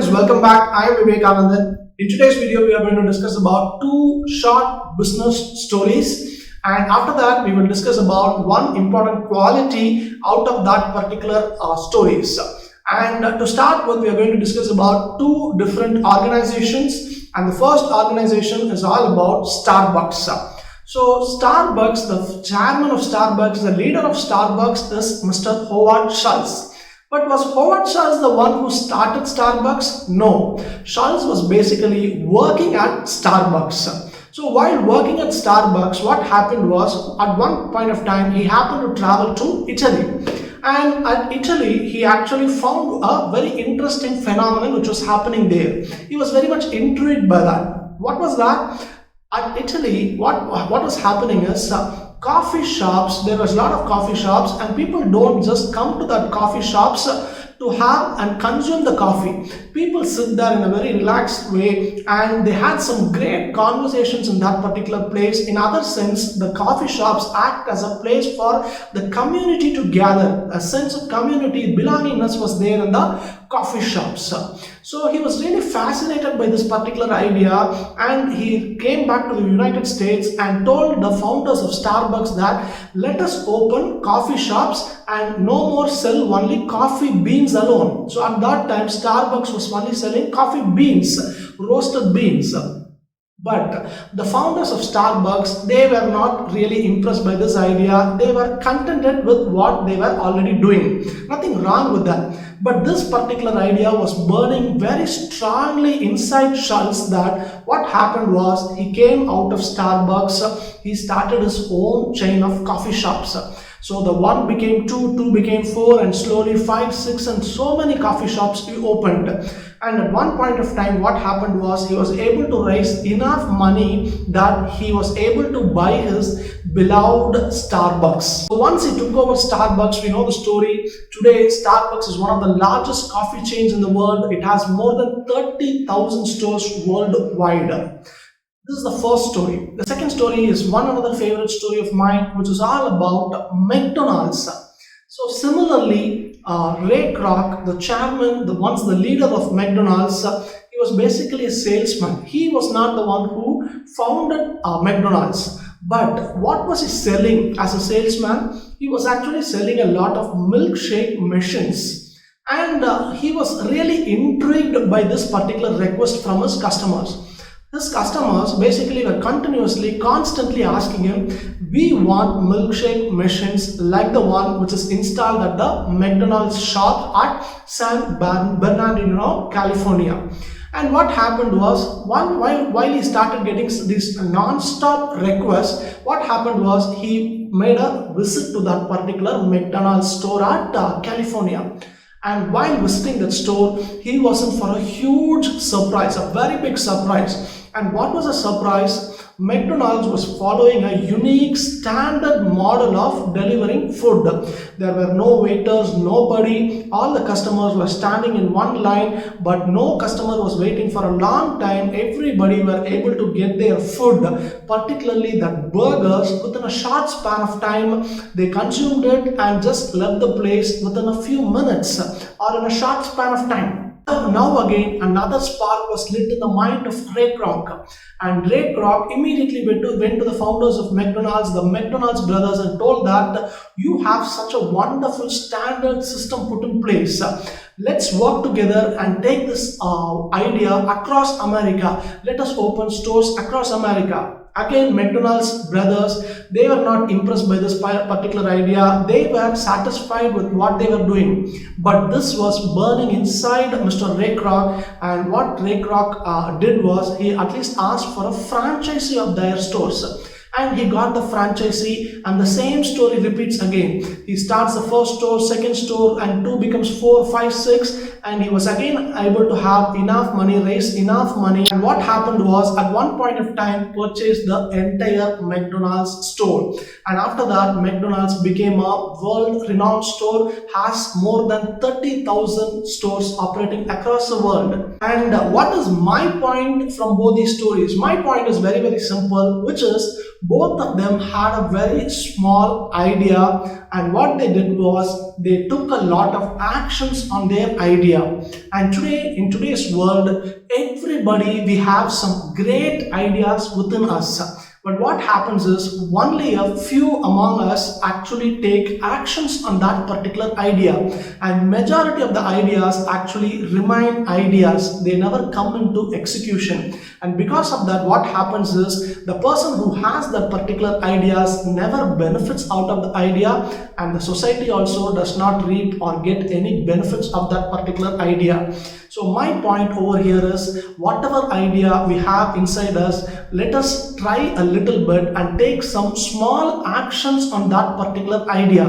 friends, welcome back. I am Vivekanandan. In today's video, we are going to discuss about two short business stories, and after that, we will discuss about one important quality out of that particular stories. And to start with, we are going to discuss about two different organizations, and the first organization is all about Starbucks. So Starbucks, the chairman of Starbucks, the leader of Starbucks is Mr. Howard Schultz. But was Howard Schultz the one who started Starbucks? No. Schultz was basically working at Starbucks. So while working at Starbucks, what happened was, at one point of time, he happened to travel to Italy. And at Italy, he actually found a very interesting phenomenon which was happening there. He was very much intrigued by that. What was that? At Italy, what was happening is, coffee shops, there was a lot of coffee shops, and people don't just come to that coffee shops to have and consume the coffee. People sit there in a very relaxed way, and they had some great conversations in that particular place. In other sense, the coffee shops act as a place for the community to gather. A sense of community belongingness was there in the coffee shops. So he was really fascinated by this particular idea, and he came back to the United States and told the founders of Starbucks that let us open coffee shops and no more sell only coffee beans alone. So at that time, Starbucks was only selling coffee beans, roasted beans. But the founders of Starbucks, they were not really impressed by this idea. They were contented with what they were already doing. Nothing wrong with that. But this particular idea was burning very strongly inside Schultz, that what happened was, he came out of Starbucks, he started his own chain of coffee shops. So the one became two, two became four, and slowly 5, 6, and so many coffee shops he opened. And at one point of time, what happened was, he was able to raise enough money that he was able to buy his beloved Starbucks. So once he took over Starbucks, we know the story. Today, Starbucks is one of the largest coffee chains in the world. It has more than 30,000 stores worldwide. This is the first story. The second story is one another favorite story of mine, which is all about McDonald's. So similarly, Ray Kroc, the chairman, once the leader of McDonald's, he was basically a salesman. He was not the one who founded McDonald's. But what was he selling as a salesman? He was actually selling a lot of milkshake machines. And he was really intrigued by this particular request from his customers. His customers basically were constantly asking him, we want milkshake machines like the one which is installed at the McDonald's shop at San Bernardino, California. And what happened was, while he started getting these non-stop requests, what happened was, he made a visit to that particular McDonald's store at California. And while visiting that store, he was in for a huge surprise, a very big surprise. And what was a surprise? McDonald's was following a unique standard model of delivering food. There were no waiters, nobody. All the customers were standing in one line, but no customer was waiting for a long time. Everybody were able to get their food, particularly that burgers, within a short span of time. They consumed it and just left the place within a few minutes or in a short span of time. Now again, another spark was lit in the mind of Ray Kroc, and Ray Kroc immediately went to the founders of McDonald's, the McDonald's brothers, and told that you have such a wonderful standard system put in place. Let's work together and take this idea across America. Let us open stores across America. Again, McDonald's brothers, they were not impressed by this particular idea. They were satisfied with what they were doing. But this was burning inside Mr. Ray Kroc, and what Ray Kroc did was, he at least asked for a franchisee of their stores. And he got the franchisee, and the same story repeats again. He starts the first store, second store, and 2 becomes 4, 5, 6, and he was again able to have enough money, raise enough money. And what happened was, at one point of time, purchased the entire McDonald's store. And after that, McDonald's became a world-renowned store, has more than 30,000 stores operating across the world. And what is my point from both these stories? My point is very, very simple, which is both of them had a very small idea, and what they did was they took a lot of actions on their idea. And today, in today's world, everybody, we have some great ideas within us. But what happens is only a few among us actually take actions on that particular idea, and majority of the ideas actually remain ideas. They never come into execution. And because of that, what happens is the person who has that particular ideas never benefits out of the idea, and the society also does not reap or get any benefits of that particular idea. So my point over here is, whatever idea we have inside us, let us try a little bit and take some small actions on that particular idea.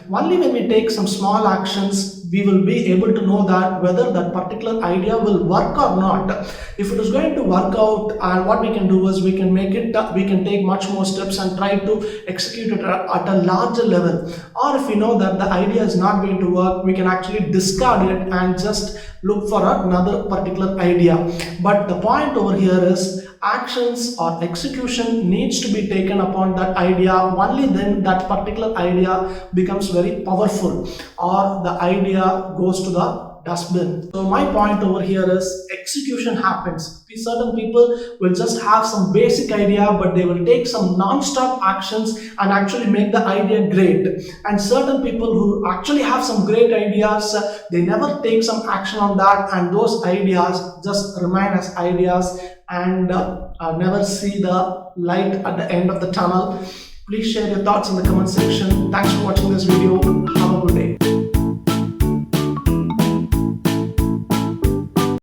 Only when we take some small actions, we will be able to know that whether that particular idea will work or not. If it is going to work out, and what we can do is we can make it, we can take much more steps and try to execute it at a larger level. Or if we know that the idea is not going to work, we can actually discard it and just look for another particular idea. But the point over here is, actions or execution needs to be taken upon that idea. Only then that particular idea becomes very powerful, or the idea goes to the dustbin. So my point over here is, execution happens. Certain people will just have some basic idea, but they will take some non-stop actions and actually make the idea great. And certain people who actually have some great ideas, they never take some action on that, and those ideas just remain as ideas and never see the light at the end of the tunnel. Please share your thoughts in the comment section. Thanks for watching this video.